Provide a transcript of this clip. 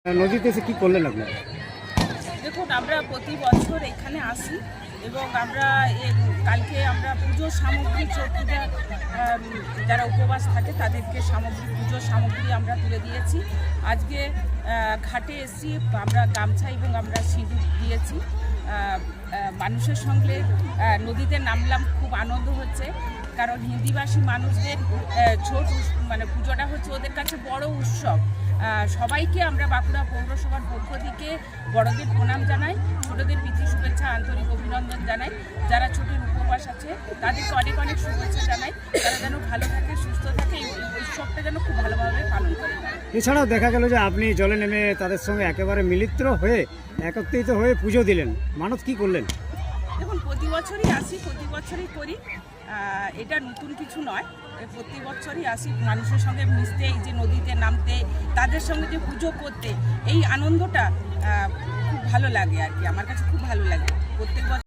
নদীতে এসে কি করলেন আপনারা? দেখুন, আমরা প্রতি বছর এখানে আসি এবং আমরা কালকে আমরা পুজোর সামগ্রী চৌকিদার যারা উপবাস থাকে তাদেরকে পুজোর সামগ্রী আমরা তুলে দিয়েছি। আজকে ঘাটে এসেছি, আমরা গামছা এবং আমরা সিঁদুর দিয়েছি। মানুষের সঙ্গে নদীতে নামলাম, খুব আনন্দ হচ্ছে, কারণ হিন্দিভাষী মানুষদের পুজোটা হচ্ছে ওদের কাছে বড় উৎসব। সবাইকে আমরা বাঁকুড়া পৌরসভার পক্ষ থেকে বড়দের প্রণাম জানাই, ছোটদের প্রীতি শুভেচ্ছা আন্তরিক অভিনন্দন জানাই। যারা ছোটের উপবাস আছে তাদেরকে অনেক অনেক শুভেচ্ছা জানাই। তারা যেন ভালো থাকে, সুস্থ থাকে, এই উৎসবটা যেন খুব ভালোভাবে পালন করে। এছাড়াও দেখা গেল যে আপনি জলে নেমে তাদের সঙ্গে একেবারে একত্রিত হয়ে পুজো দিলেন। মানত কি করলেন? দেখুন, প্রতি বছরই আসি, প্রতি বছরই করি, এটা নতুন কিছু নয়। প্রতি বছরই আসি মানুষের সঙ্গে মিশতে, এই যে নদীতে নামতে, তাদের সঙ্গে যে পুজো করতে, এই আনন্দটা খুব ভালো লাগে আর কি, আমার কাছে খুব ভালো লাগে প্রত্যেক বছর।